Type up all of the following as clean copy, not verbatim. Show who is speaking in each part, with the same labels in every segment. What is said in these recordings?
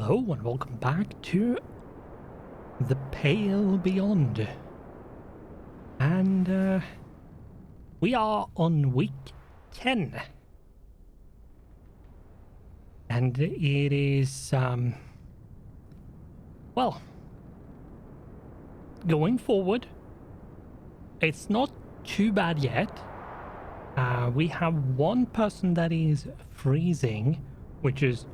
Speaker 1: Hello and welcome back to the Pale Beyond. And we are on week 10. And it is, well, going forward, it's not too bad yet. We have one person that is freezing, which is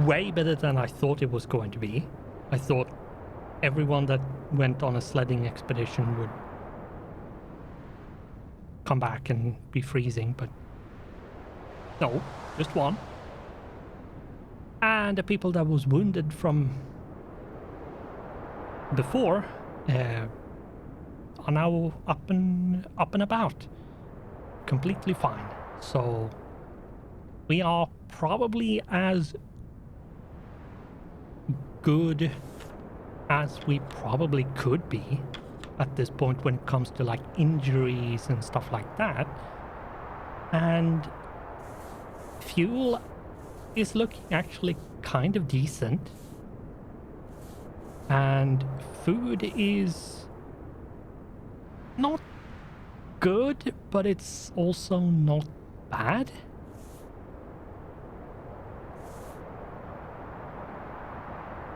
Speaker 1: way better than I thought it was going to be. I thought everyone that went on a sledding expedition would come back and be freezing, but no, just one. And the people that was wounded from before are now up and about, completely fine. So we are probably as good as we probably could be at this point when it comes to like injuries and stuff like that. And fuel is looking actually kind of decent, and food is not good, but it's also not bad.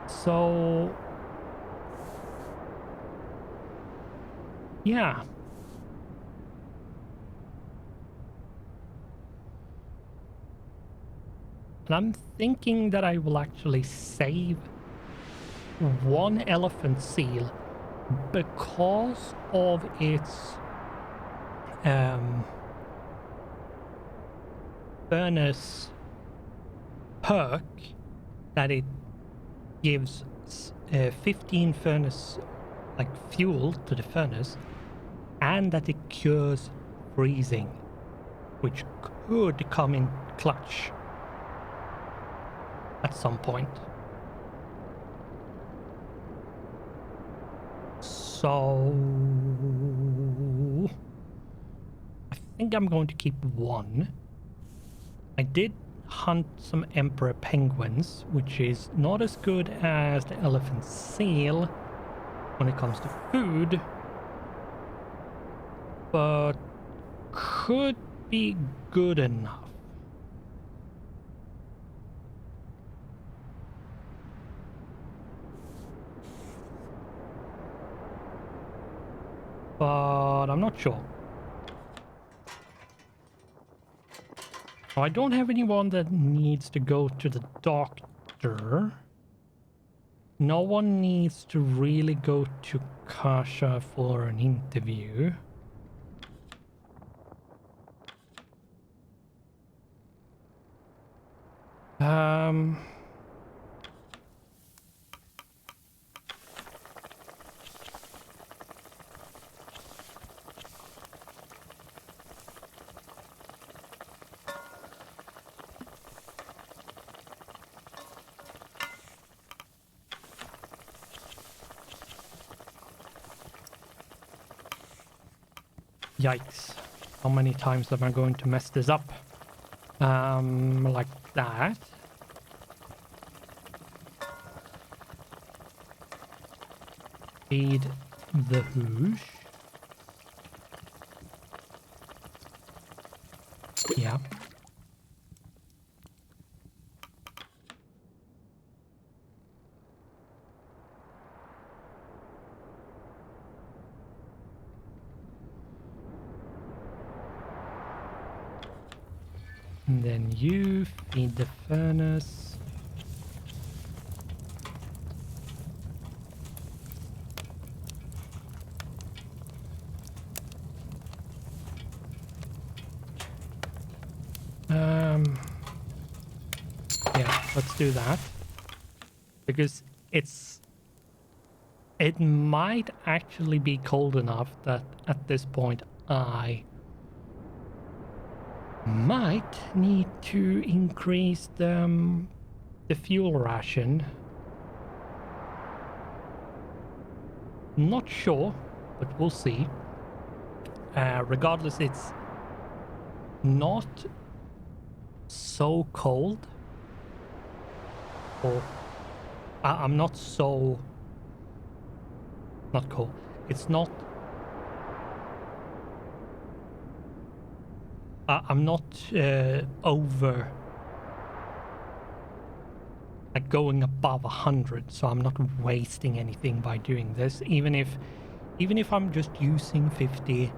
Speaker 1: So yeah, and I'm thinking that I will actually save one elephant seal because of its furnace perk, that it gives 15 furnace like fuel to the furnace, and that it cures freezing, which could come in clutch at some point. So I think I'm going to keep one. I did hunt some emperor penguins, which is not as good as the elephant seal when it comes to food, but could be good enough. But I'm not sure. I don't have anyone that needs to go to the doctor. No one needs to really go to Kasha for an interview. Yikes. How many times am I going to mess this up? Like that. Feed the hoosh. Yeah. And then you feed the furnace. Yeah, let's do that. Because it might actually be cold enough that at this point I might need to increase the fuel ration. Not sure, but we'll see. Regardless, it's not so cold Or I'm not so... Not cool. It's not... I'm not over... Like going above 100, so I'm not wasting anything by doing this. Even if I'm just using 50,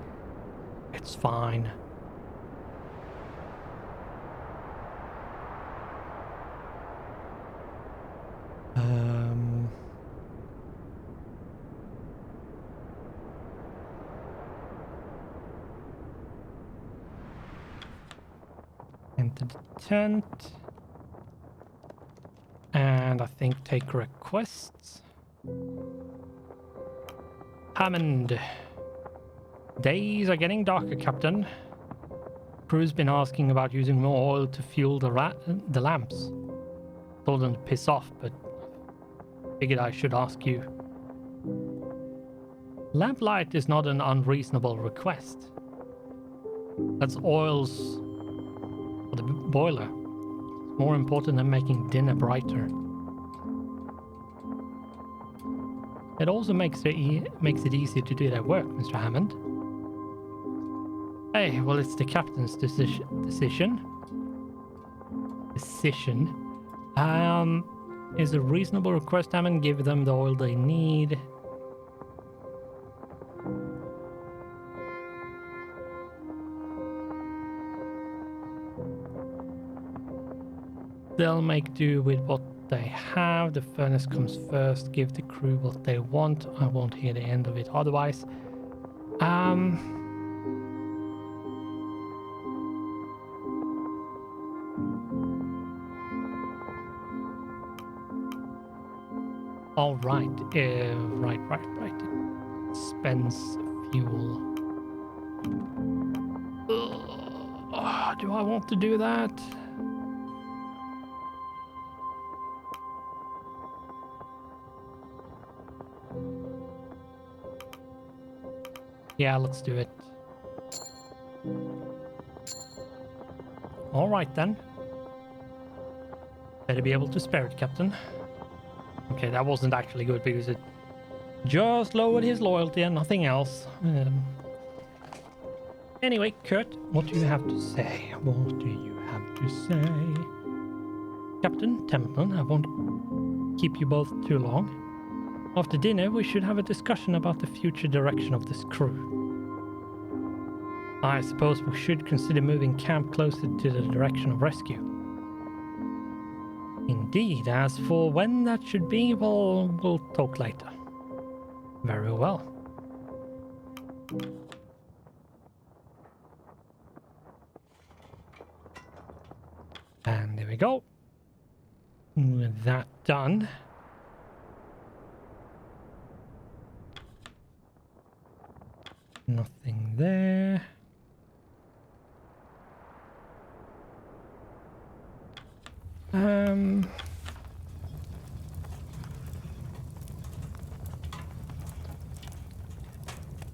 Speaker 1: it's fine. Enter the tent. And I think take requests. Hammond. Days are getting darker, Captain. Crew's been asking about using more oil to fuel the lamps. Told them to piss off, but figured I should ask you. Lamplight is not an unreasonable request. That's oils for the boiler. It's more important than making dinner brighter. It also makes it easier to do their work, Mr. Hammond. Hey, well, it's the captain's decision. Is a reasonable request, Hammond. Give them the oil they need. They'll make do with what they have. The furnace comes first. Give the crew what they want. I won't hear the end of it otherwise. All right. Right. It spends fuel. Do I want to do that? Yeah, let's do it. All right then. Better be able to spare it, Captain. Okay, that wasn't actually good because it just lowered his loyalty and nothing else. Anyway, Kurt, what do you have to say? What do you have to say? Captain, Temperance, I won't keep you both too long. After dinner, we should have a discussion about the future direction of this crew. I suppose we should consider moving camp closer to the direction of rescue. Indeed, as for when that should be, well, we'll talk later. Very well. And there we go. With that done. Nothing there.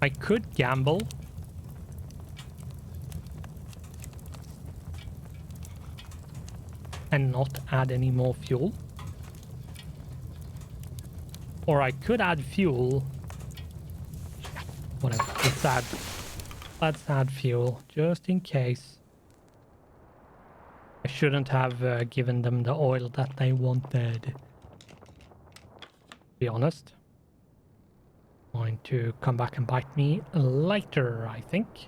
Speaker 1: I could gamble. And not add any more fuel. Or I could add fuel. Whatever. Let's add fuel just in case. I shouldn't have given them the oil that they wanted. To be honest. Going to come back and bite me later, I think.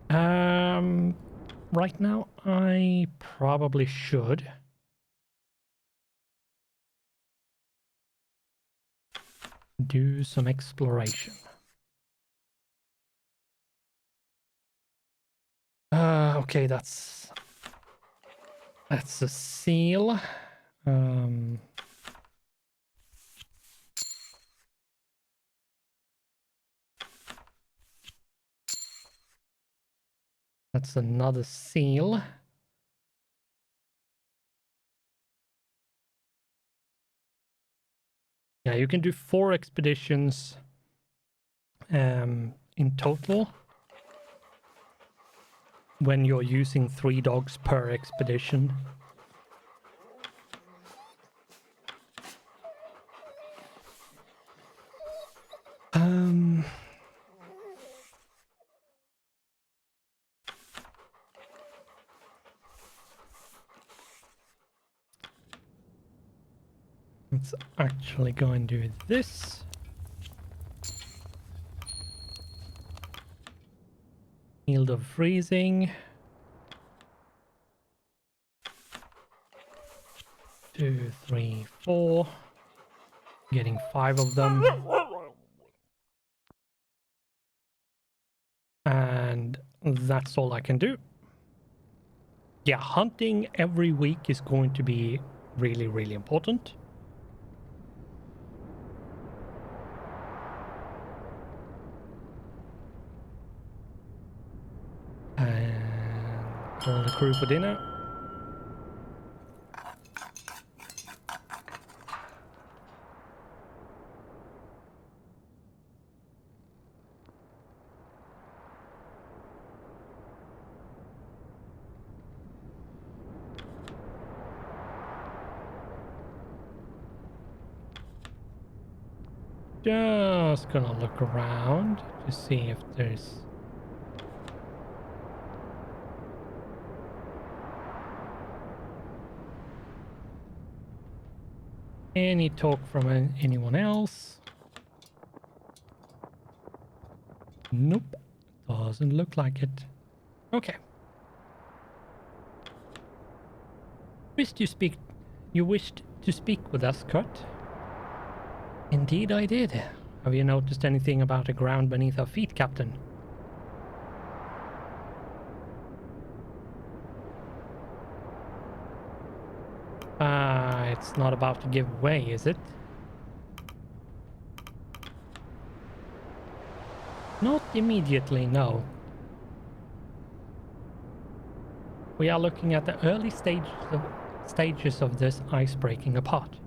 Speaker 1: Right now, I probably should. Do some exploration. Okay, that's a seal. That's another seal. Yeah, you can do 4 expeditions in total when you're using 3 dogs per expedition. Let's actually go and do this. Field of freezing. 2, 3, 4. Getting 5 of them. And that's all I can do. Yeah, hunting every week is going to be really, really important. And call the crew for dinner. Just gonna look around to see if there's any talk from anyone else. Nope, doesn't look like it. Okay. You wished to speak with us, Kurt? Indeed I did. Have you noticed anything about the ground beneath our feet, Captain? It's not about to give way, is it? Not immediately, no. We are looking at the early stages of this ice breaking apart.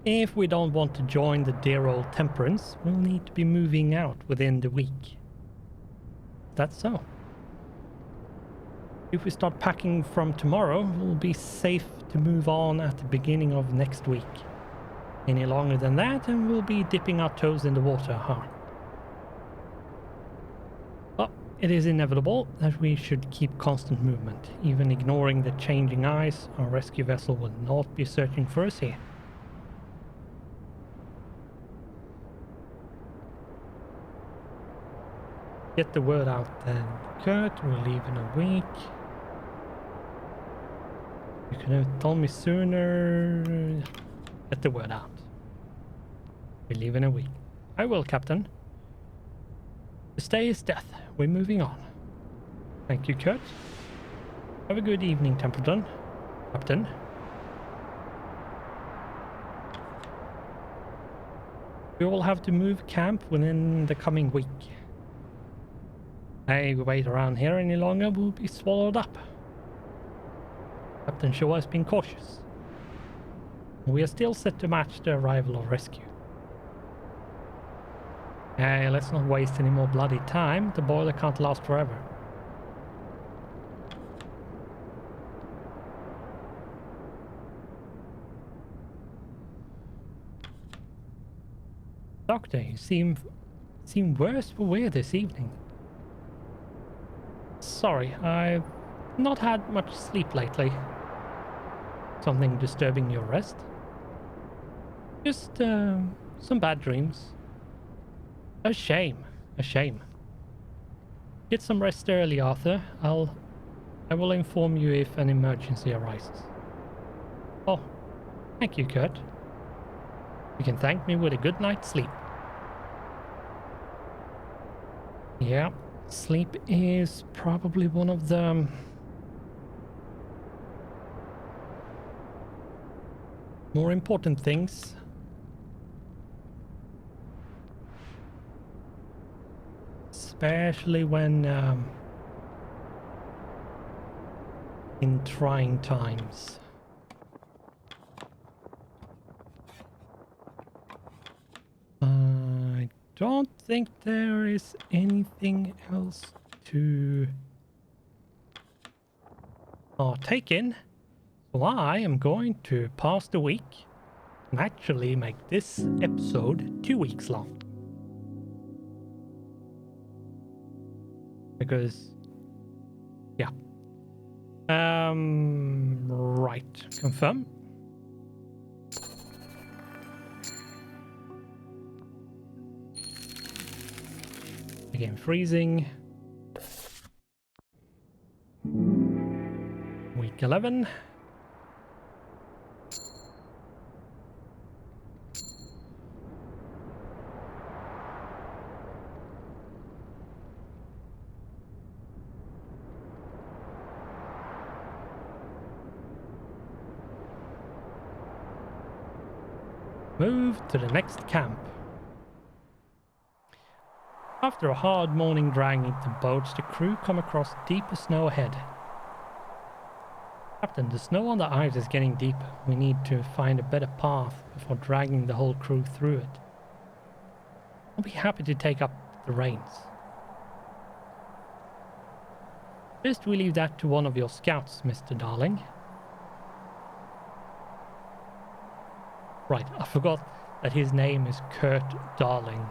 Speaker 1: If we don't want to join the dear old Temperance, we'll need to be moving out within the week. That's so. If we start packing from tomorrow, we'll be safe to move on at the beginning of next week. Any longer than that, and we'll be dipping our toes in the water, huh? But it is inevitable that we should keep constant movement. Even ignoring the changing ice, our rescue vessel will not be searching for us here. Get the word out then, Kurt. We'll leave in a week. You could have told me sooner. Get the word out. We leave in a week. I will, Captain. The stay is death. We're moving on. Thank you, Kurt. Have a good evening, Templeton. Captain. We will have to move camp within the coming week. Hey, we wait around here any longer, we'll be swallowed up. Captain Shaw has been cautious. We are still set to match the arrival of rescue. Hey, let's not waste any more bloody time. The boiler can't last forever. Doctor, you seem worse for wear this evening. Sorry, I've not had much sleep lately. Something disturbing your rest? Just some bad dreams. A shame. A shame. Get some rest early, Arthur. I will inform you if an emergency arises. Oh, thank you, Kurt. You can thank me with a good night's sleep. Yeah, sleep is probably one of the more important things. Especially when in trying times. I don't think there is anything else to take in. So I am going to pass the week and actually make this episode 2 weeks long. Because, yeah. Right. Confirm. game freezing. Week 11. Move to the next camp. After a hard morning dragging the boats, the crew come across deeper snow ahead. Captain, the snow on the ice is getting deeper. We need to find a better path before dragging the whole crew through it. I'll be happy to take up the reins. First, we leave that to one of your scouts, Mr. Darling. Right, I forgot that his name is Kurt Darling.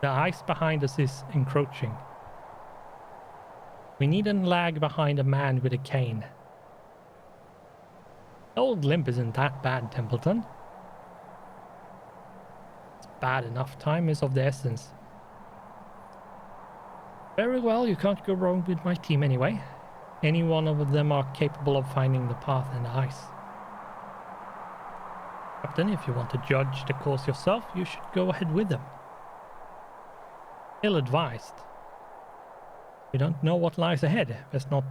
Speaker 1: The ice behind us is encroaching. We needn't lag behind a man with a cane. The old limp isn't that bad, Templeton. It's bad enough. Time is of the essence. Very well, you can't go wrong with my team anyway. Any one of them are capable of finding the path in the ice. Captain, if you want to judge the course yourself, you should go ahead with them. Ill-advised. We don't know what lies ahead. Let's not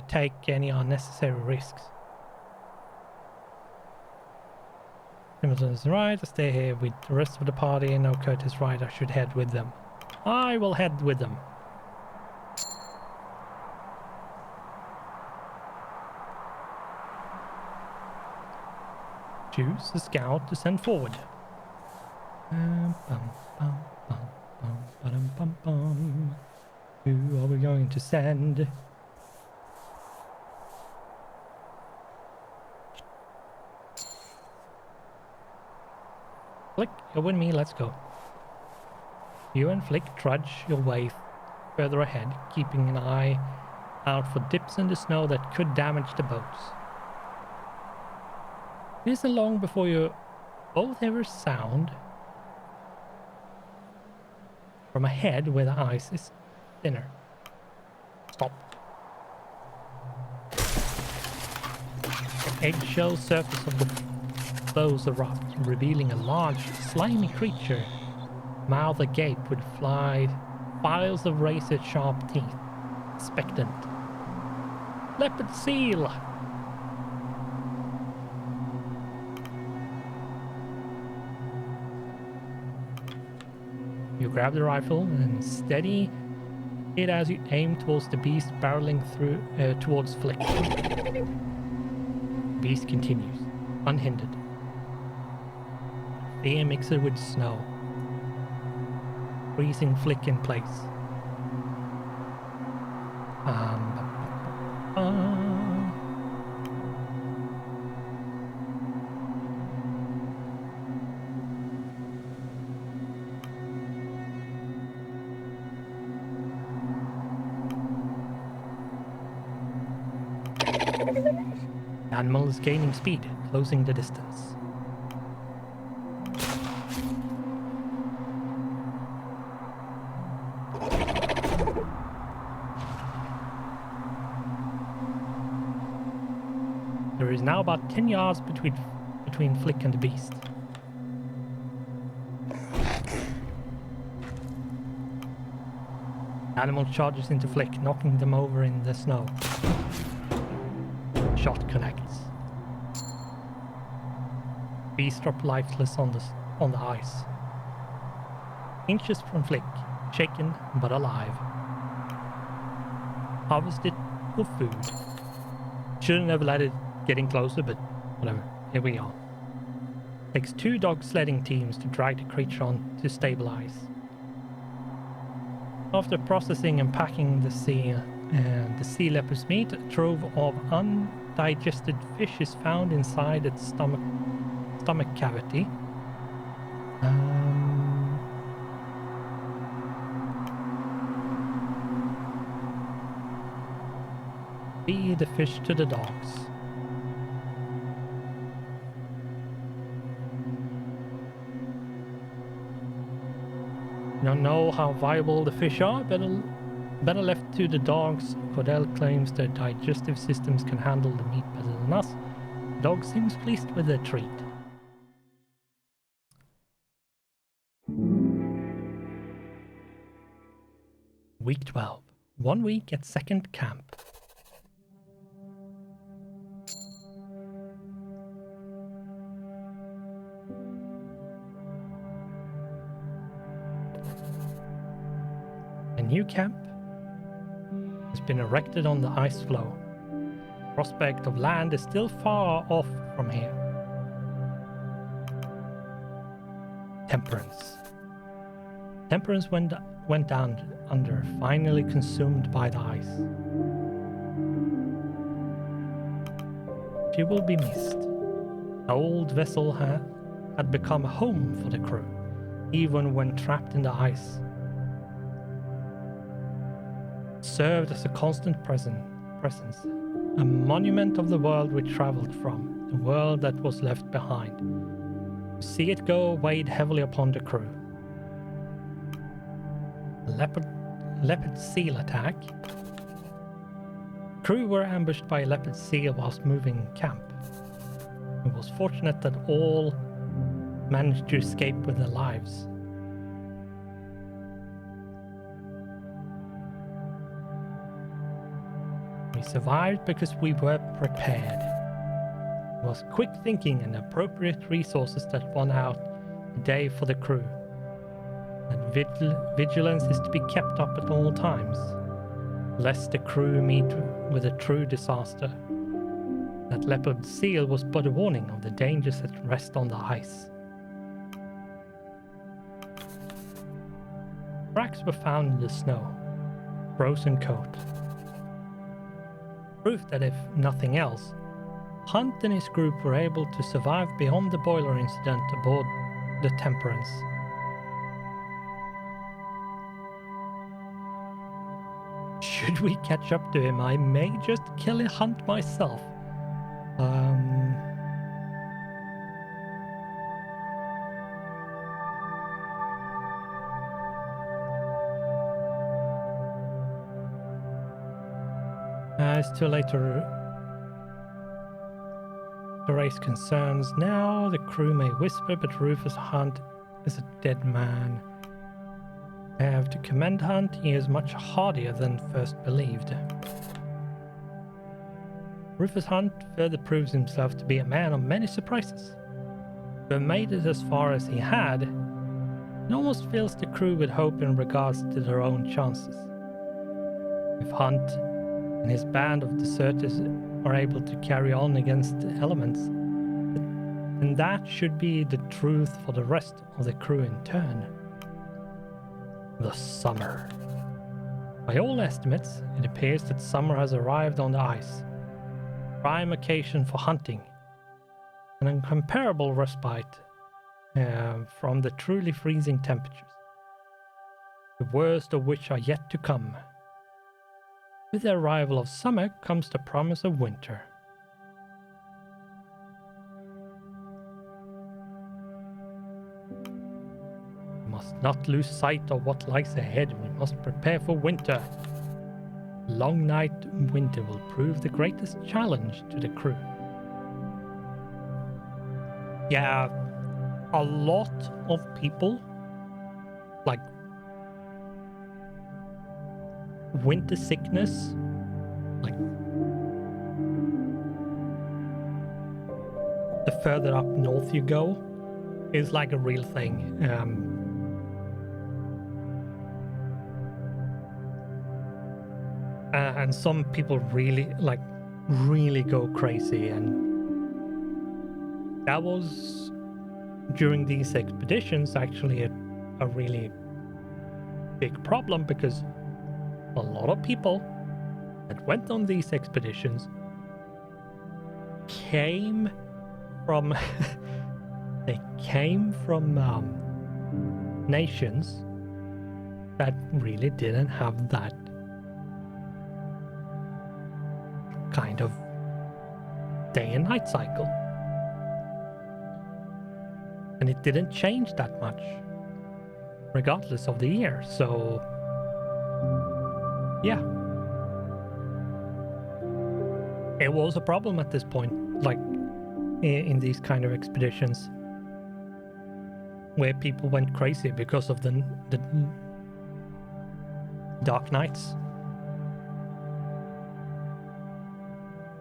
Speaker 1: take any unnecessary risks. Templeton is right. I stay here with the rest of the party, and no, Kurt is right. I should head with them. I will head with them. Choose a scout to send forward. Who are we going to send? Flick, you're with me, let's go. You and Flick trudge your way further ahead, keeping an eye out for dips in the snow that could damage the boats. It isn't long before you both hear a sound from ahead where the ice is thinner. Stop. The eggshell surface of the floes erupt, revealing a large, slimy creature, mouth agape with files of razor-sharp teeth, expectant. Leopard seal! You grab the rifle and steady it as you aim towards the beast barreling through towards Flick. The beast continues, unhindered. Fear mixed with snow, freezing Flick in place. The animal is gaining speed, closing the distance. There is now about 10 yards between Flick and the beast. The animal charges into Flick, knocking them over in the snow. Shot connects. Beast drop lifeless on the ice. Inches from Flick, shaken but alive. Harvested for food. Shouldn't have let it getting closer, but whatever. Here we are. Takes 2 dog sledding teams to drag the creature on to stabilize. After processing and packing the sea leopard's meat, a trove of undigested fish is found inside its stomach cavity. Feed the fish to the dogs. We don't know how viable the fish are. Better left to the dogs. Cordell claims their digestive systems can handle the meat better than us. The dog seems pleased with their treat. Week 12. 1 week at second camp. A new camp has been erected on the ice floe. Prospect of land is still far off from here. Temperance. Temperance went down under, finally consumed by the ice. She will be missed. The old vessel had become a home for the crew, even when trapped in the ice. It served as a constant presence, a monument of the world we traveled from, the world that was left behind. To see it go weighed heavily upon the crew. A leopard seal attack. Crew were ambushed by a leopard seal whilst moving camp. It was fortunate that all managed to escape with their lives. We survived because we were prepared. It was quick thinking and appropriate resources that won out the day for the crew. And vigilance is to be kept up at all times, lest the crew meet with a true disaster. That leopard seal was but a warning of the dangers that rest on the ice. Tracks were found in the snow, frozen coat. Proof that if nothing else, Hunt and his group were able to survive beyond the boiler incident aboard the Temperance. Should we catch up to him, I may just kill Hunt myself. It's too late to raise concerns now. The crew may whisper, but Rufus Hunt is a dead man. I have to commend Hunt. He is much hardier than first believed. Rufus Hunt further proves himself to be a man of many surprises. To have made it as far as he had, it almost fills the crew with hope in regards to their own chances. If Hunt and his band of deserters are able to carry on against the elements, then that should be the truth for the rest of the crew in turn. The summer. By all estimates, it appears that summer has arrived on the ice. Prime occasion for hunting. An incomparable respite from the truly freezing temperatures, the worst of which are yet to come. With the arrival of summer comes the promise of winter. We must not lose sight of what lies ahead. We must prepare for winter. Long night winter will prove the greatest challenge to the crew. Yeah, a lot of people, like winter sickness, like the further up north you go, is like a real thing. And some people really go crazy, and that was during these expeditions actually a really big problem, because a lot of people that went on these expeditions came from nations that really didn't have that kind of day and night cycle, and it didn't change that much. regardless of the year. So, yeah. It was a problem at this point, like in these kind of expeditions, where people went crazy because of the dark nights.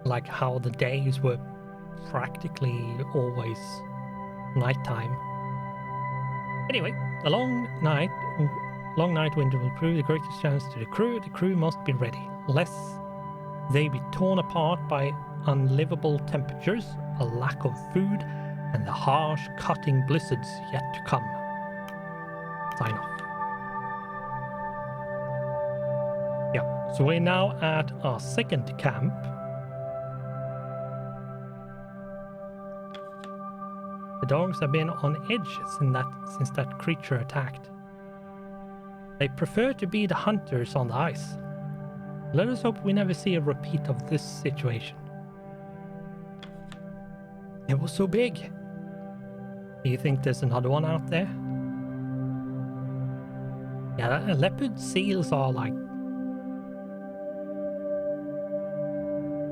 Speaker 1: Like how the days were practically always nighttime. Anyway, a long night winter will prove the greatest chance to the crew. The crew must be ready, lest they be torn apart by unlivable temperatures, a lack of food, and the harsh, cutting blizzards yet to come. Sign off. Yeah, so we're now at our second camp. The dogs have been on edge since that creature attacked. They prefer to be the hunters on the ice. Let us hope we never see a repeat of this situation. It was so big. Do you think there's another one out there? Yeah, leopard seals are like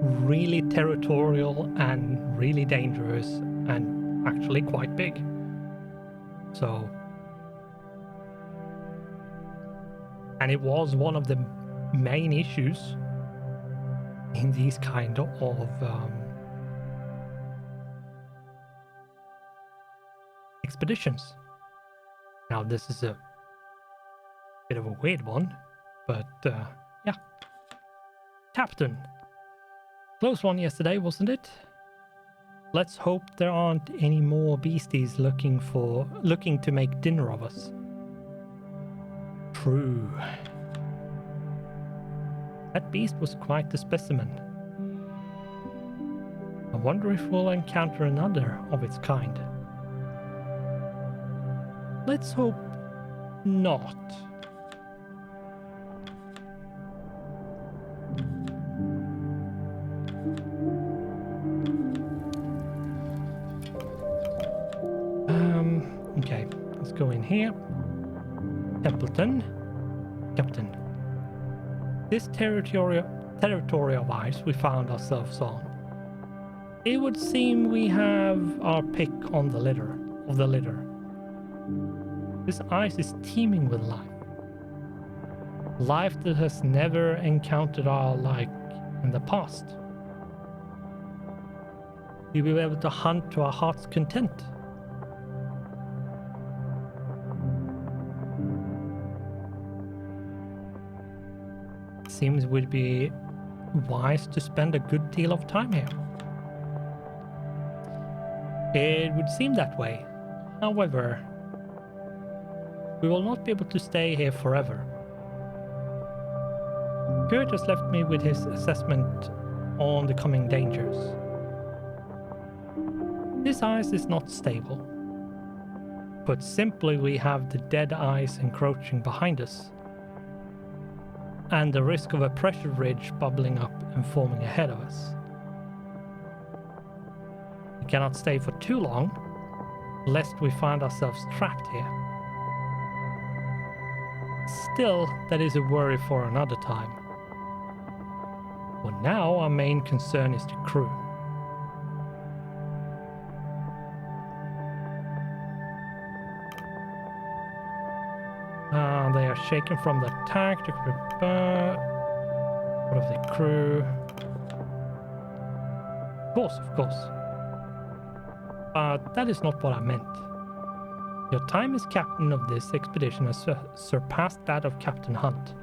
Speaker 1: really territorial and really dangerous and actually quite big. So, and it was one of the main issues in these kind of expeditions. Now this is a bit of a weird one, but yeah. Captain. Close one yesterday, wasn't it? Let's hope there aren't any more beasties looking to make dinner of us. True. That beast was quite a specimen. I wonder if we'll encounter another of its kind. Let's hope not. Okay, let's go in here. Templeton. Captain. This territory of ice we found ourselves on. It would seem we have our pick on the litter. This ice is teeming with life. Life that has never encountered our like in the past. We will be able to hunt to our heart's content. Seems would be wise to spend a good deal of time here. It would seem that way. However, we will not be able to stay here forever. Kurt has left me with his assessment on the coming dangers. This ice is not stable. Put simply, we have the dead ice encroaching behind us, and the risk of a pressure ridge bubbling up and forming ahead of us. We cannot stay for too long, lest we find ourselves trapped here. Still, that is a worry for another time. For now, our main concern is the crew. They are shaken from the attack to prepare. What of the crew? Of course. But that is not what I meant. Your time as captain of this expedition has surpassed that of Captain Hunt.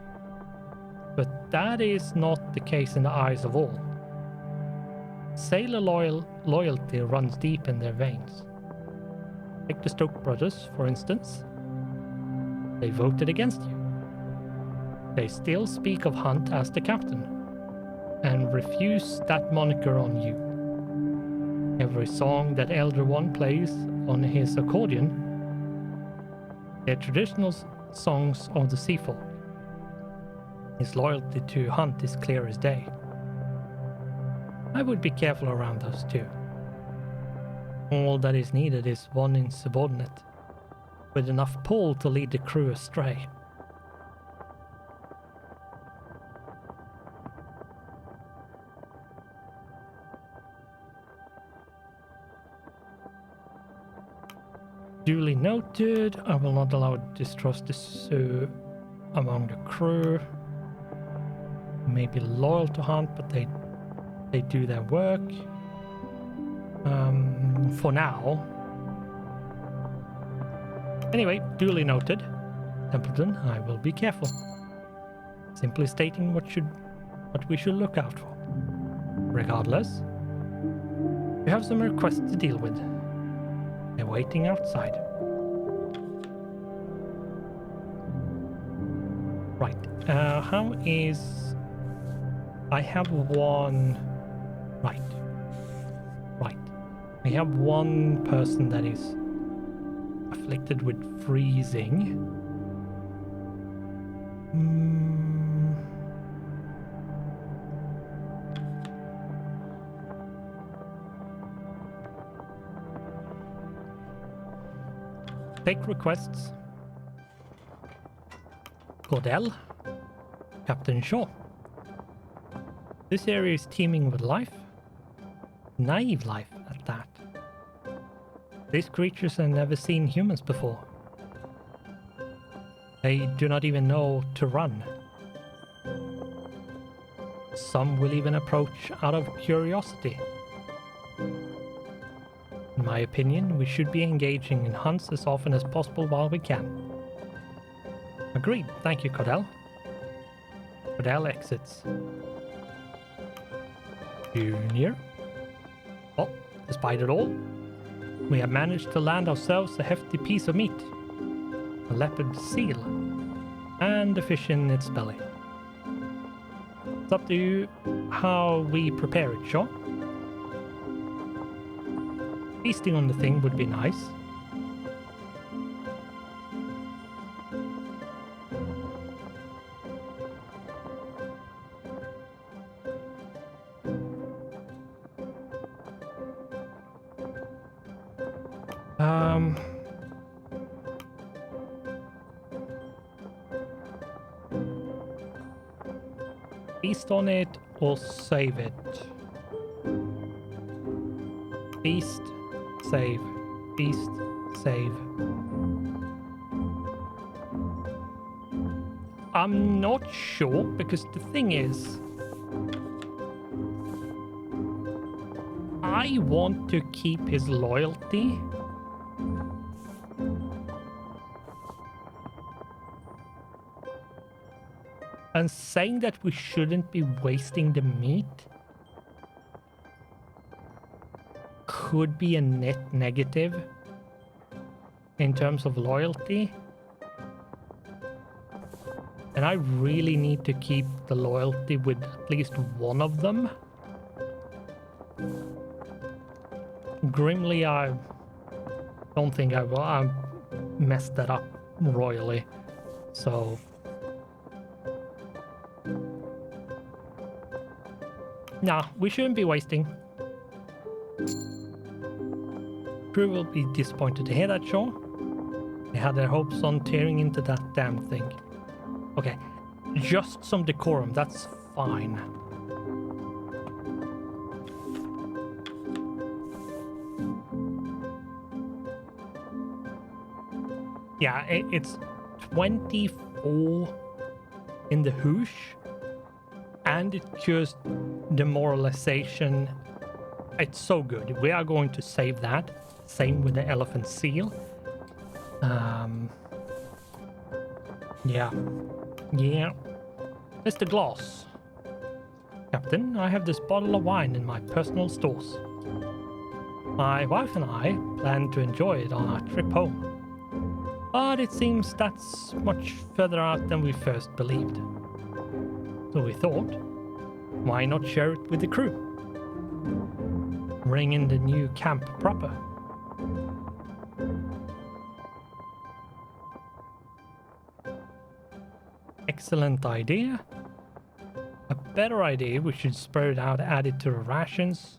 Speaker 1: But that is not the case in the eyes of all. Sailor loyalty runs deep in their veins. Take the Stoke brothers, for instance. They voted against you. They still speak of Hunt as the captain, and refuse that moniker on you. Every song that Elder One plays on his accordion, they're traditional songs of the sea folk. His loyalty to Hunt is clear as day. I would be careful around those two. All that is needed is one insubordinate. with enough pull to lead the crew astray. Duly noted. I will not allow distrust to sow among the crew. May be loyal to Hunt, but they do their work. For now. Anyway, duly noted. Templeton, I will be careful. Simply stating what we should look out for. Regardless, we have some requests to deal with. They're waiting outside. Right. How is... I have one... Right. We have one person that is afflicted with freezing. Take requests. Cordell. Captain Shaw. This area is teeming with life. Naive life at that. These creatures have never seen humans before. They do not even know to run. Some will even approach out of curiosity. In my opinion, we should be engaging in hunts as often as possible while we can. Agreed. Thank you, Cordell. Cordell exits. Junior. Oh, despite it all, we have managed to land ourselves a hefty piece of meat. A leopard seal. And a fish in its belly. It's up to you how we prepare it, Shaw. Feasting on the thing would be nice. Feast on it or save it? Feast, save, feast, save. I'm not sure, because the thing is, I want to keep his loyalty. And saying that we shouldn't be wasting the meat could be a net negative in terms of loyalty. And I really need to keep the loyalty with at least one of them. Grimly, I don't think I will. I messed that up royally. So... nah, we shouldn't be wasting. Crew will be disappointed to hear that, Shaw. They had their hopes on tearing into that damn thing. Okay, just some decorum, that's fine. Yeah, it's 24 in the hoosh. And it cures demoralization. It's so good. We are going to save that. Same with the elephant seal. Yeah. Mr. Gloss. Captain, I have this bottle of wine in my personal stores. My wife and I plan to enjoy it on our trip home. But it seems that's much further out than we first believed. So we thought, why not share it with the crew? Ring in the new camp proper. Excellent idea. A better idea, we should spread it out, add it to the rations.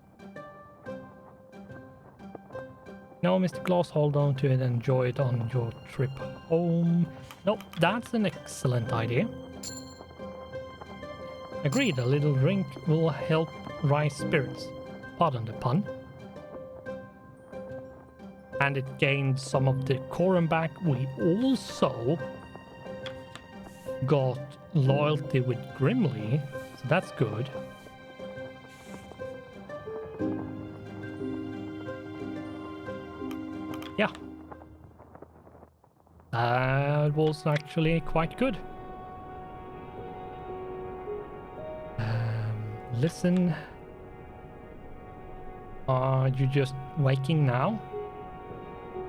Speaker 1: No, Mr. Glass, hold on to it and enjoy it on your trip home. Nope, that's an excellent idea. Agreed, a little drink will help rise spirits. Pardon the pun. And it gained some of the quorum back. We also got loyalty with Grimly, so that's good. Yeah. That was actually quite good. Listen. Are you just waking now?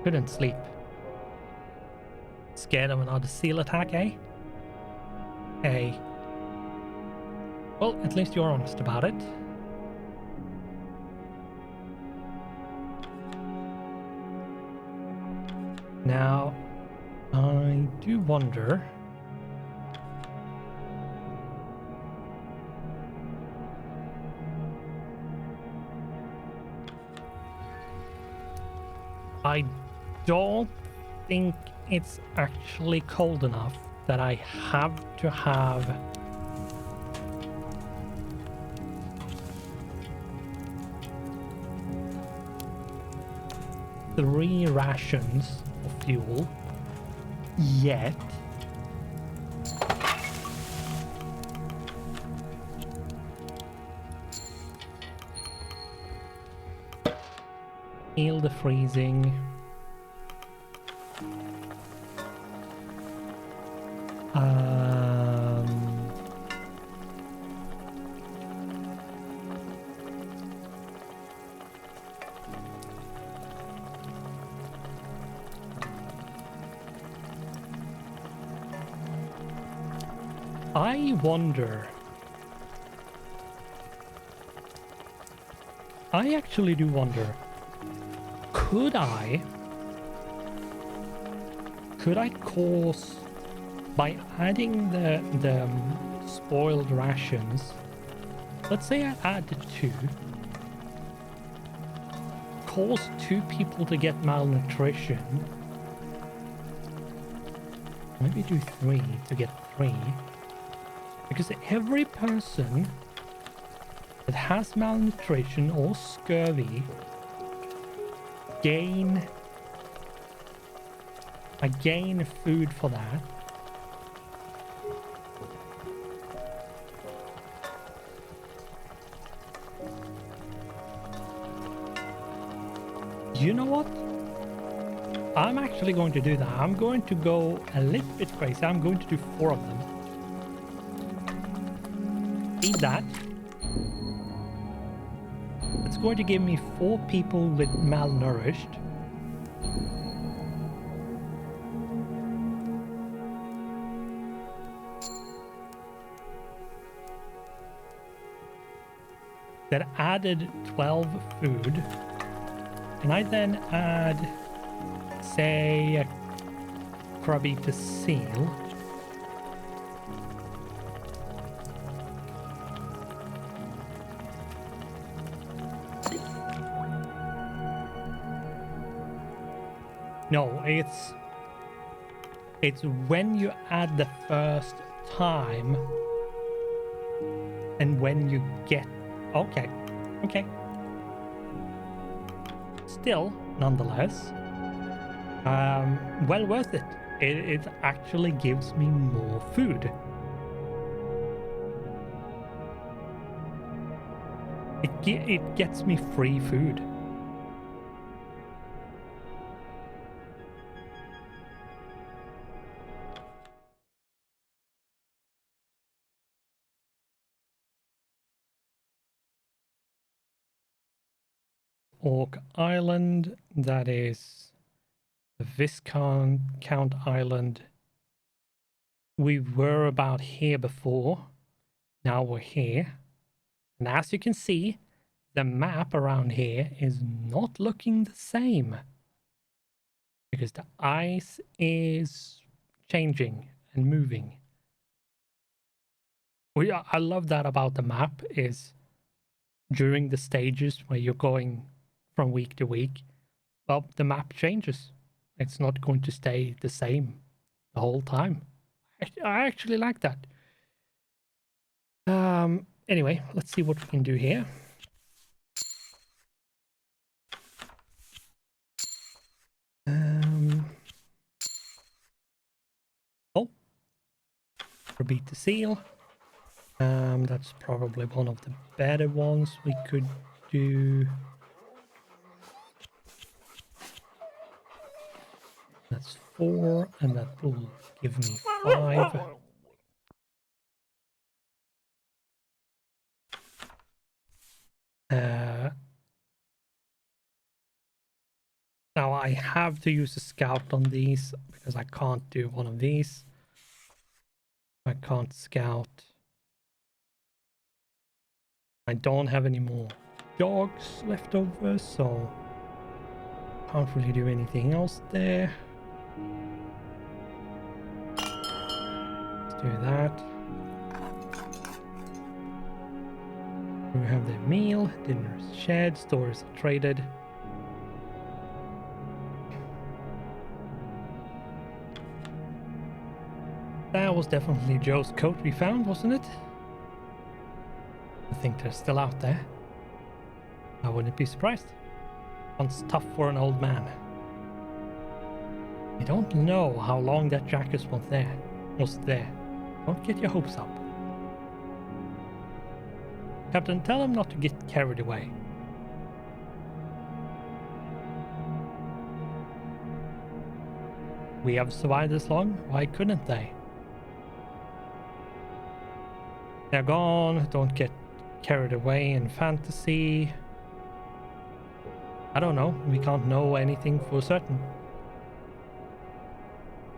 Speaker 1: Couldn't sleep. Scared of another seal attack, eh? Hey. Well, at least you're honest about it. Now, I do wonder... I don't think it's actually cold enough that I have to have three rations of fuel yet. Heal the freezing. I wonder. I actually do wonder. Could I cause, by adding the spoiled rations, let's say I add two, cause two people to get malnutrition, maybe do three to get three, because every person that has malnutrition or scurvy I gain food for that. You know what? I'm actually going to do that. I'm going to go a little bit crazy. I'm going to do 4 of them. Eat that. It's going to give me 4 people with malnourished. That added 12 food. And I then add, say, a crabby seal. No, it's when you add the first time and when you get... Okay. Still, nonetheless, well worth it. It actually gives me more food. It gets me free food. Orc Island, that is the Viscount Island. We were about here before. Now we're here. And as you can see, the map around here is not looking the same. Because the ice is changing and moving. I love that about the map is during the stages where you're going from week to week, well, the map changes. It's not going to stay the same the whole time. I actually like that. Anyway, let's see what we can do here. Oh, repeat the seal. That's probably one of the better ones we could do. That's 4, and that will give me 5. Now I have to use a scout on these because I can't do one of these. I can't scout. I don't have any more dogs left over, so can't really do anything else there. Let's do that. We have the meal, dinner is shared, stores are traded. That was definitely Joe's coat we found, wasn't it? I think they're still out there. I wouldn't be surprised. Sounds tough for an old man. You don't know how long that jacket was there. Don't get your hopes up. Captain, tell him not to get carried away. We have survived this long, why couldn't they? They're gone, don't get carried away in fantasy. I don't know, we can't know anything for certain.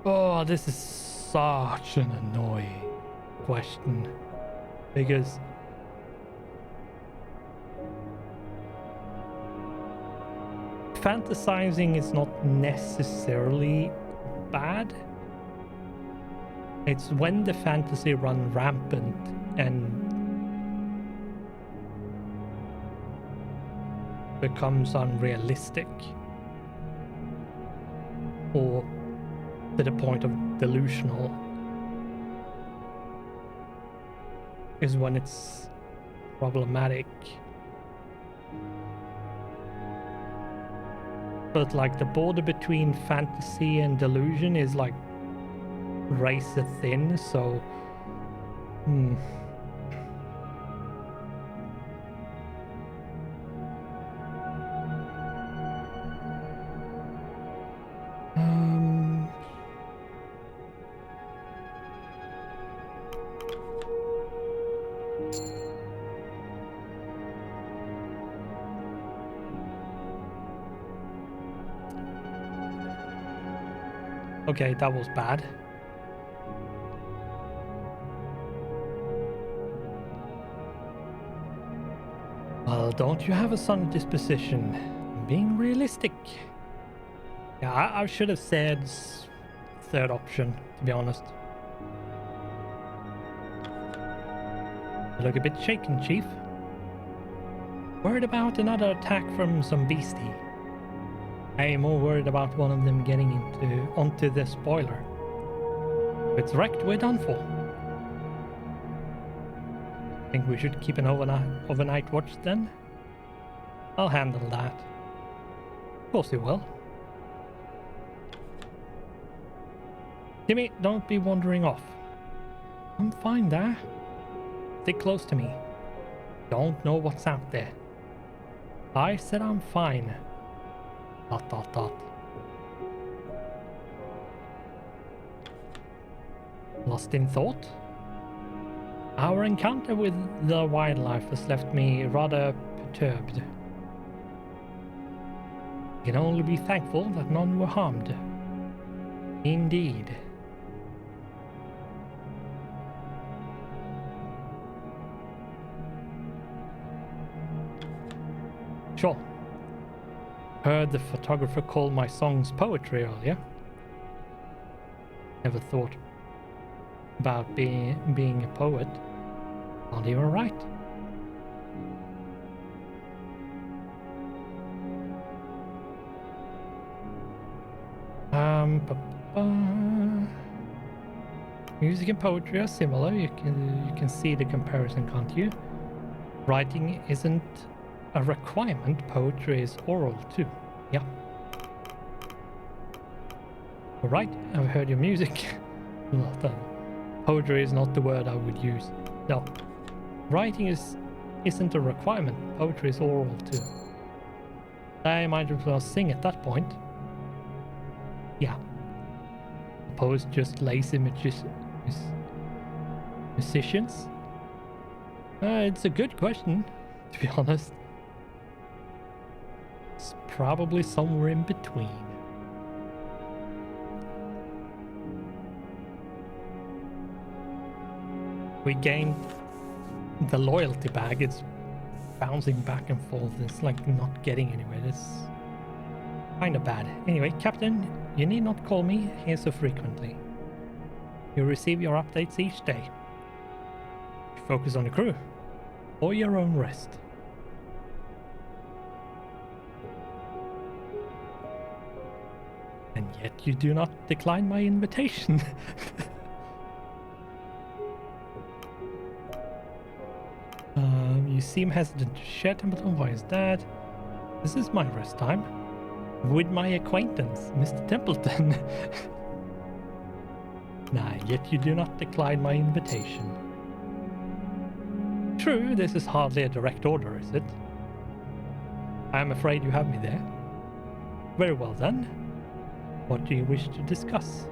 Speaker 1: Oh, this is such an annoying question. Because fantasizing is not necessarily bad. It's when the fantasy run rampant and becomes unrealistic, or to the point of delusional, is when it's problematic. But like the border between fantasy and delusion is like razor thin, so okay, that was bad. Well, don't you have a sunny disposition? I'm being realistic. Yeah, I should have said third option, to be honest. You look a bit shaken, Chief. Worried about another attack from some beastie. I am more worried about one of them getting onto the spoiler. If it's wrecked, we're done for. Think we should keep an overnight watch then? I'll handle that. Of course you will. Timmy, don't be wandering off. I'm fine there. Stick close to me. Don't know what's out there. I said I'm fine. ... Lost in thought? Our encounter with the wildlife has left me rather perturbed. We can only be thankful that none were harmed. Indeed. Sure. Heard the photographer call my songs poetry earlier. Never thought about being a poet. Not even right. Music and poetry are similar. You can see the comparison, can't you? Writing isn't a requirement. Poetry is oral too. Yeah. All right. I've heard your music. Poetry is not the word I would use. No. Writing isn't a requirement. Poetry is oral too. I might as well sing at that point. Yeah. Suppose just lazy musicians? It's a good question, to be honest. It's probably somewhere in between. We gained the loyalty bag. It's bouncing back and forth. It's like not getting anywhere. It's kind of bad. Anyway, Captain, you need not call me here so frequently. You receive your updates each day. You focus on the crew or your own rest. And yet you do not decline my invitation. You seem hesitant to share Templeton. Why is that? This is my rest time. With my acquaintance, Mr. Templeton. Nah, yet you do not decline my invitation. True, this is hardly a direct order, is it? I'm afraid you have me there. Very well then. What do you wish to discuss?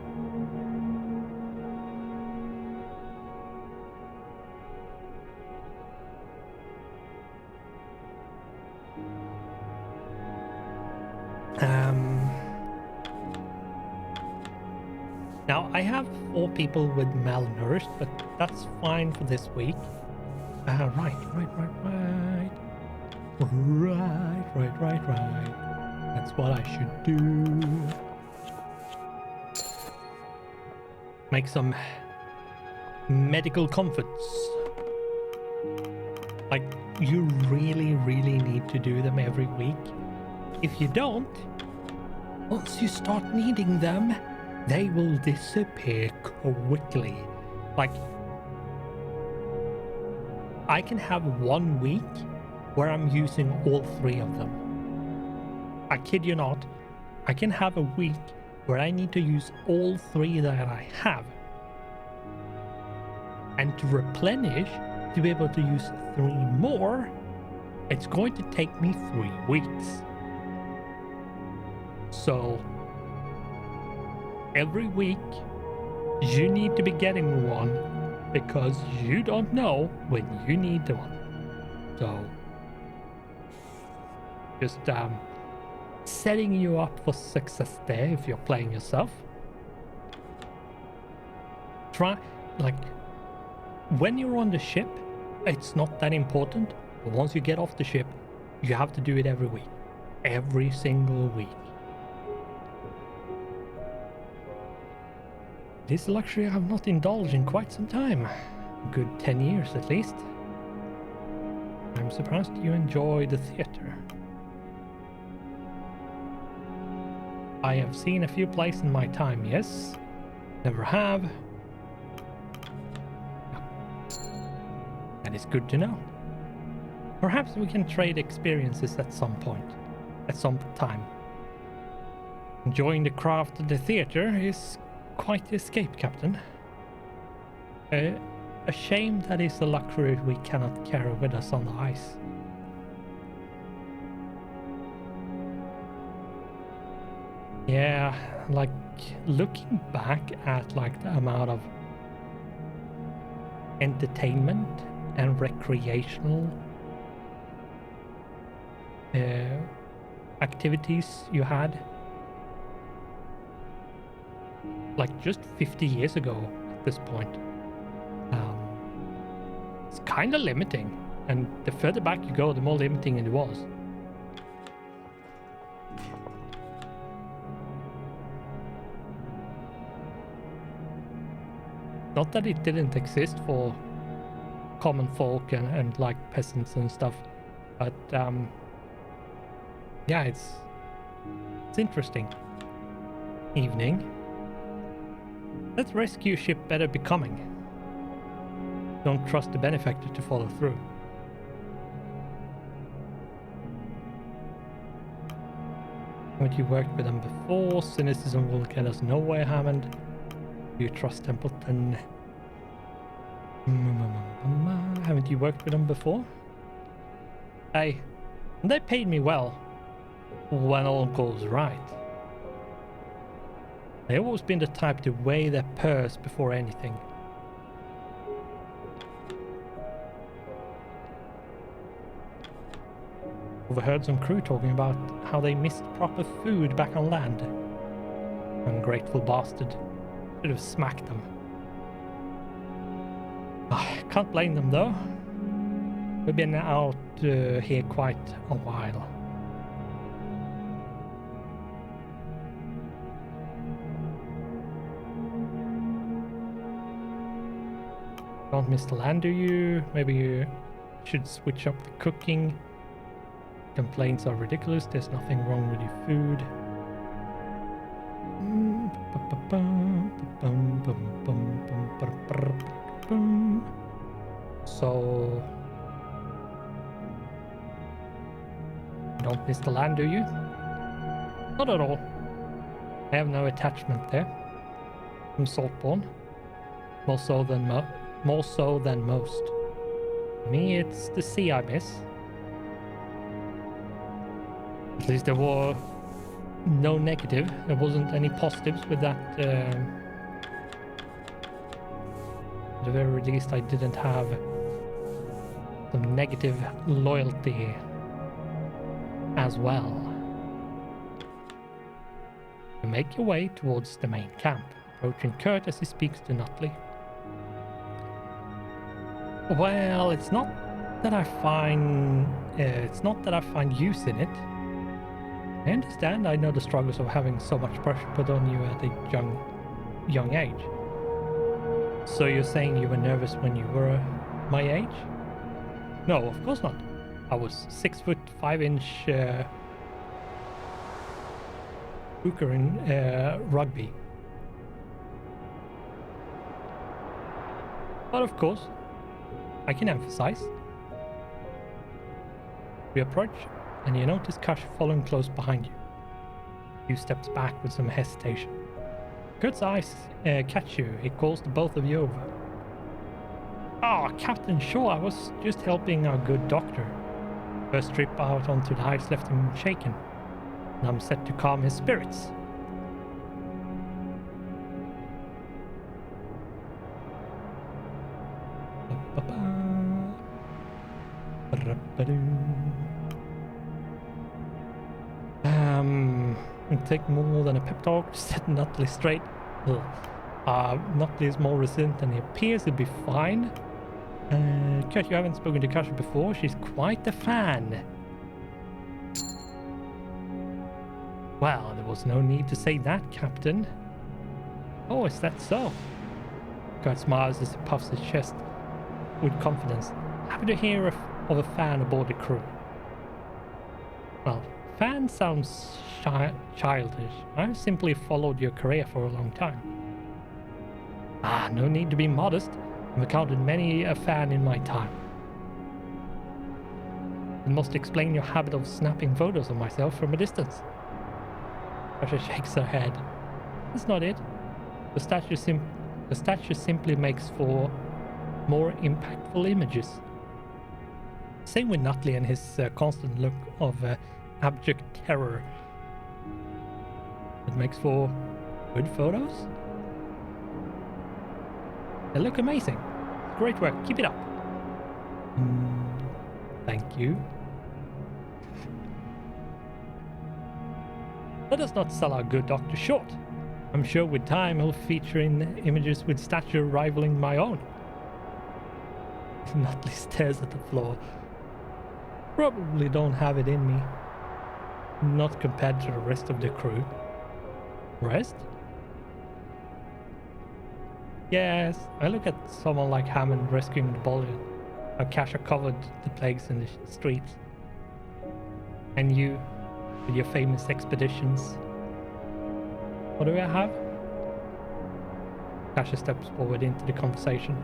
Speaker 1: Now, I have 4 people with malnourished, but that's fine for this week. Right. That's what I should do. Make some medical comforts. Like, you really need to do them every week. If you don't, once you start needing them, they will disappear quickly. Like, I can have 1 week where I'm using all 3 of them. I kid you not. I can have a week where I need to use all 3 that I have. And to replenish, to be able to use 3 more, it's going to take me 3 weeks. So, every week, you need to be getting one because you don't know when you need one. So, just setting you up for success there if you're playing yourself. Try, like, when you're on the ship, it's not that important. But once you get off the ship, you have to do it every week. Every single week. This luxury I have not indulged in quite some time. A good 10 years at least. I'm surprised you enjoy the theater. I have seen a few plays in my time, yes. Never have. That is good to know. Perhaps we can trade experiences at some point. At some time. Enjoying the craft of the theater is quite the escape, Captain. A shame that is a luxury we cannot carry with us on the ice. Yeah, like, looking back at like the amount of entertainment and recreational activities you had like just 50 years ago at this point, it's kind of limiting, and the further back you go, the more limiting it was. Not that it didn't exist for common folk and like peasants and stuff, but yeah, it's interesting. Evening. Let rescue ship better be coming. Don't trust the benefactor to follow through. Haven't you worked with them before? Cynicism will get us nowhere, Hammond. Do you trust Templeton? Haven't you worked with them before? They paid me well when all goes right. They've always been the type to weigh their purse before anything. Overheard some crew talking about how they missed proper food back on land. Ungrateful bastard. Should have smacked them. Can't blame them though. We've been out here quite a while. Don't miss the land, do you? Maybe you should switch up the cooking. Complaints are ridiculous. There's nothing wrong with your food. So, don't miss the land, do you? Not at all. I have no attachment there. I'm Saltborn. More so than most. Me, it's the sea I miss. At least there were no negative. There wasn't any positives with that. At the very least, I didn't have some negative loyalty as well. You make your way towards the main camp, approaching Kurt as he speaks to Nutley. Well, it's not that I find use in it. I understand. I know the struggles of having so much pressure put on you at a young age. So you're saying you were nervous when you were my age? No, of course not. I was 6 foot 5 inch hooker in rugby. But of course, I can emphasize. We approach, and you notice Kash following close behind you. A few steps back with some hesitation. Kurt's eyes catch you. He calls the both of you over. Ah, Captain Shaw, I was just helping our good doctor. First trip out onto the ice left him shaken, and I'm set to calm his spirits. It'll take more than a pep talk to set Nutley straight. Nutley is more resilient than he appears. He'll be fine. Kurt, you haven't spoken to Kasha before. She's quite a fan. Well, there was no need to say that, Captain. Oh, is that so? Kurt smiles as he puffs his chest with confidence. Happy to hear of a fan aboard the crew. Well, fan sounds childish. I've simply followed your career for a long time. No need to be modest. I've encountered many a fan in my time. It must explain your habit of snapping photos of myself from a distance. Asha shakes her head. That's not it. The statue simply makes for more impactful images. Same with Nutley and his constant look of abject terror. It makes for good photos. They look amazing. Great work. Keep it up. Thank you. Let us not sell our good doctor short. I'm sure with time he'll feature in images with stature rivaling my own. Nutley stares at the floor. Probably don't have it in me. Not compared to the rest of the crew. Rest? Yes, I look at someone like Hammond rescuing the body. How Kasha covered the plagues in the streets. And you, with your famous expeditions. What do I have? Kasha steps forward into the conversation.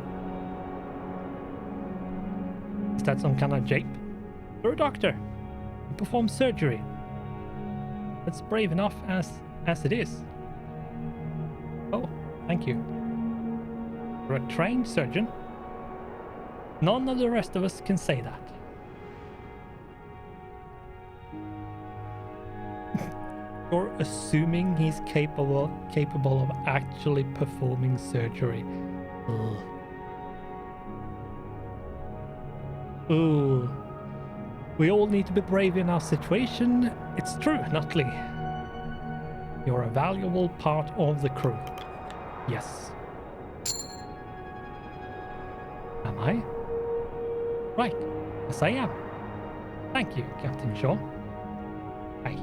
Speaker 1: Is that some kind of jape? You're a doctor. You perform surgery. That's brave enough as it is. Oh, thank you. You're a trained surgeon. None of the rest of us can say that. You're assuming he's capable of actually performing surgery. Ugh. Ooh. We all need to be brave in our situation. It's true, Nutley. You're a valuable part of the crew. Yes. Am I? Right. Yes, I am. Thank you, Captain Shaw. Hey,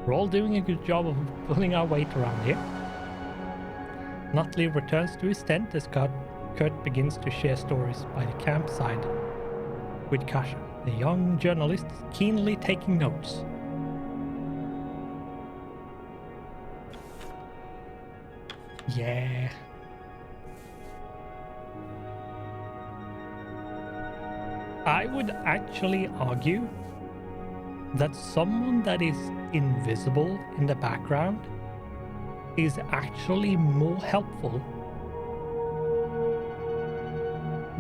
Speaker 1: we're all doing a good job of pulling our weight around here. Nutley returns to his tent as Kurt begins to share stories by the campsite with Kasha, the young journalist keenly taking notes. Yeah. I would actually argue that someone that is invisible in the background is actually more helpful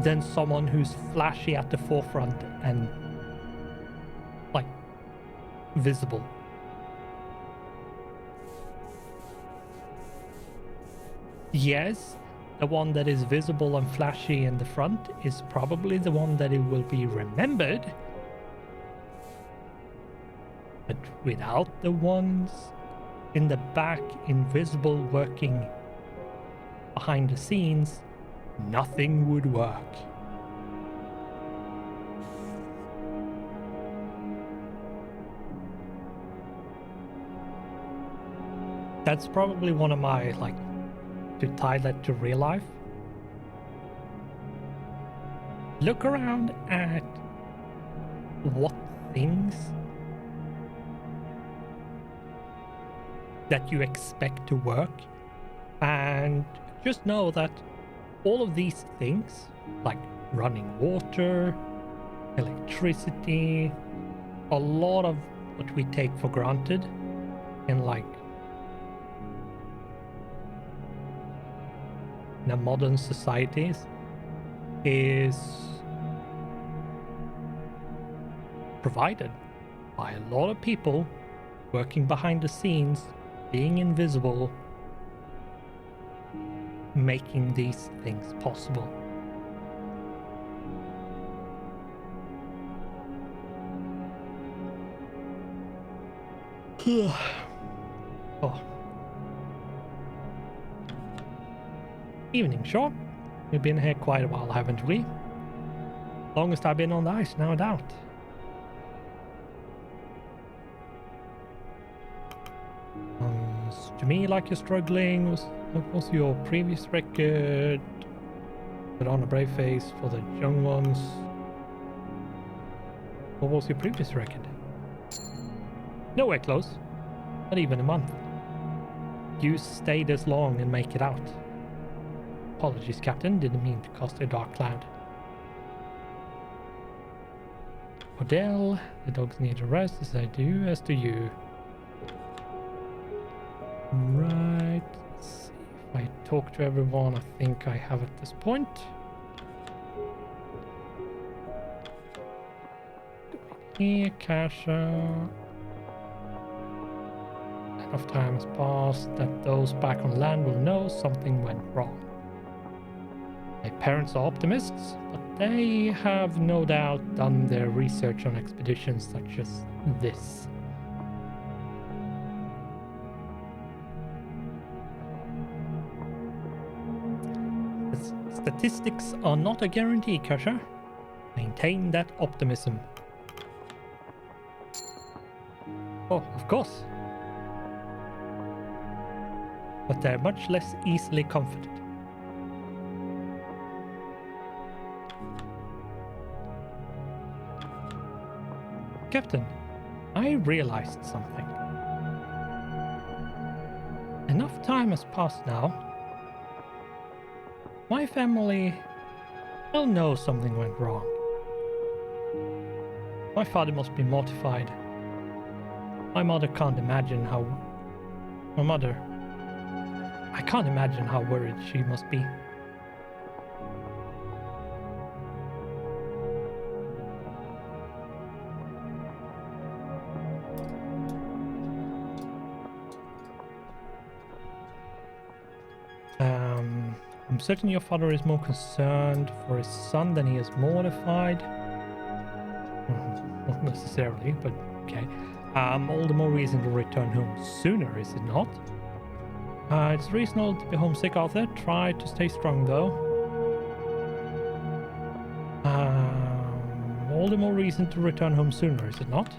Speaker 1: than someone who's flashy at the forefront and like visible. Yes, the one that is visible and flashy in the front is probably the one that it will be remembered, but without the ones in the back, invisible, working behind the scenes, nothing would work. That's probably one of my, like, to tie that to real life. Look around at what things that you expect to work, and just know that all of these things, like running water, electricity, a lot of what we take for granted in like in modern societies, is provided by a lot of people working behind the scenes, being invisible, making these things possible. Oh. Evening, Shaw. We've been here quite a while, haven't we? Longest I've been on the ice, no doubt. To me, like you're struggling. What was your previous record? Put on a brave face for the young ones. What was your previous record? Nowhere close. Not even a month. You stay this long and make it out. Apologies, Captain. Didn't mean to cast a dark cloud. Odell, the dogs need a rest, as I do, as do you. Right. Let's see if I talk to everyone I think I have at this point. Here, Kasha. Enough time has passed that those back on land will know something went wrong. My parents are optimists, but they have no doubt done their research on expeditions such as this. Statistics are not a guarantee, Kasha. Maintain that optimism. Oh, of course. But they're much less easily comforted. Captain, I realized something. Enough time has passed now, my family will know something went wrong. My father must be mortified. My mother can't imagine how... I can't imagine how worried she must be. I'm certain your father is more concerned for his son than he is mortified. Not necessarily, but okay. All the more reason to return home sooner, is it not? It's reasonable to be homesick, Arthur. Try to stay strong, though. All the more reason to return home sooner, is it not?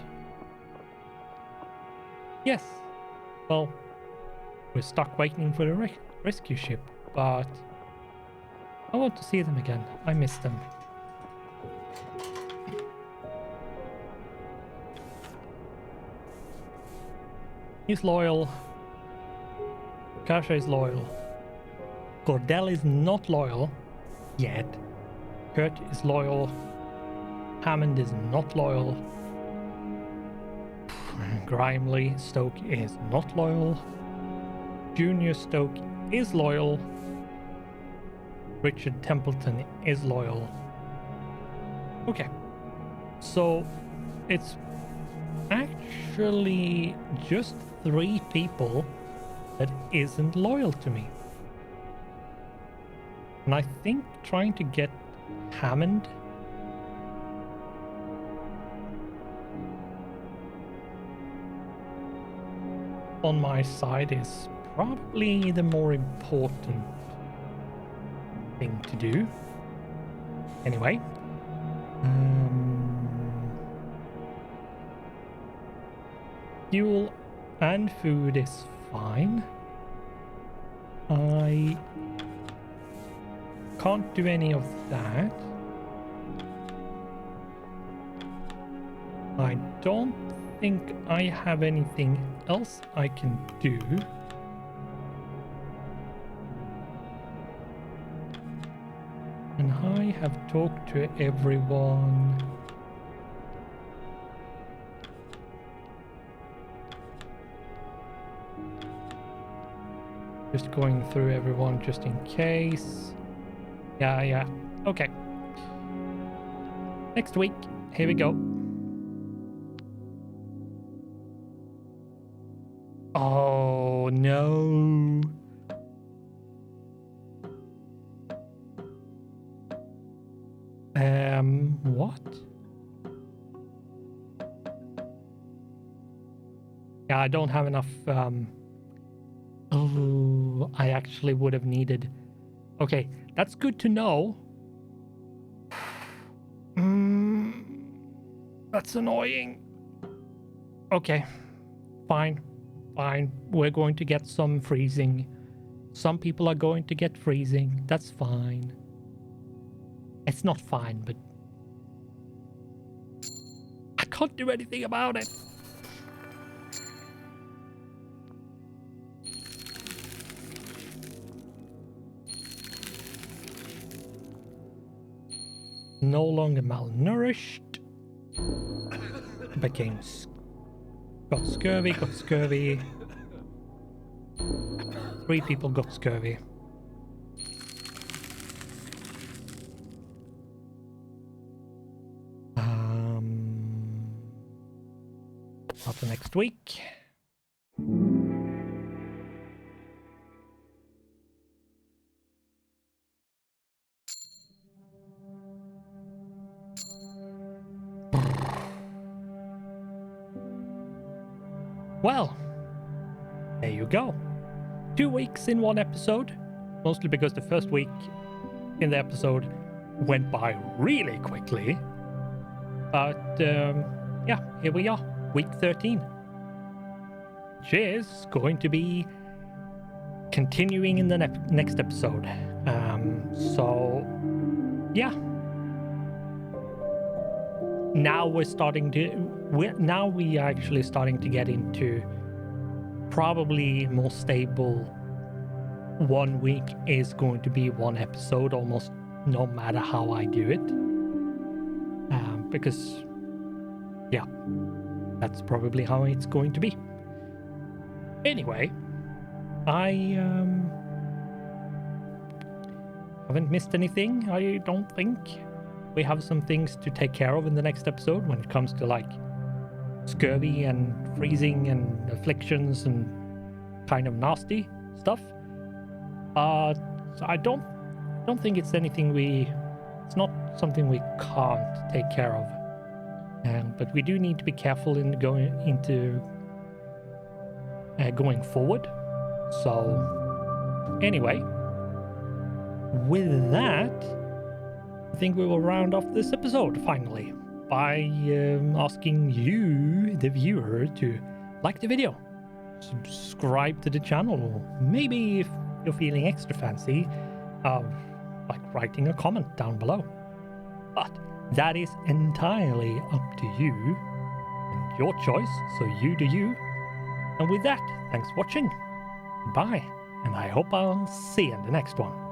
Speaker 1: Yes. Well, we're stuck waiting for the rescue ship, but I want to see them again. I miss them. He's loyal. Kasha is loyal. Cordell is not loyal yet. Kurt is loyal. Hammond is not loyal. Grimley Stoke is not loyal. Junior Stoke is loyal. Richard Templeton is loyal. Okay. So it's actually just 3 people that isn't loyal to me. And I think trying to get Hammond on my side is probably the more important thing to do. Anyway. Fuel and food is fine. I can't do any of that. I don't think I have anything else I can do. And I have talked to everyone. Just going through everyone just in case. Yeah. Okay. Next week. Here we go. Oh, no. What? Yeah, I don't have enough, Oh, I actually would have needed... Okay, that's good to know. That's annoying. Okay, fine. We're going to get some freezing. Some people are going to get freezing. That's fine. It's not fine, but... I can't do anything about it. No longer malnourished. Became... Got scurvy. 3 people got scurvy. Not for next week. Well, there you go. 2 weeks in 1 episode. Mostly because the first week in the episode went by really quickly. But, yeah, here we are. Week 13. Which is going to be continuing in the next episode. So, yeah. Now we are actually starting to get into probably more stable 1 week is going to be 1 episode almost no matter how I do it. Because, yeah, that's probably how it's going to be. Anyway, I haven't missed anything, I don't think. We have some things to take care of in the next episode when it comes to like scurvy and freezing and afflictions and kind of nasty stuff. So I don't think it's anything it's not something we can't take care of. But we do need to be careful in going forward. So anyway, with that, I think we will round off this episode finally by asking you, the viewer, to like the video, subscribe to the channel, maybe if you're feeling extra fancy, like writing a comment down below. But that is entirely up to you and your choice, so you do you. And with that, thanks for watching, bye, and I hope I'll see you in the next one.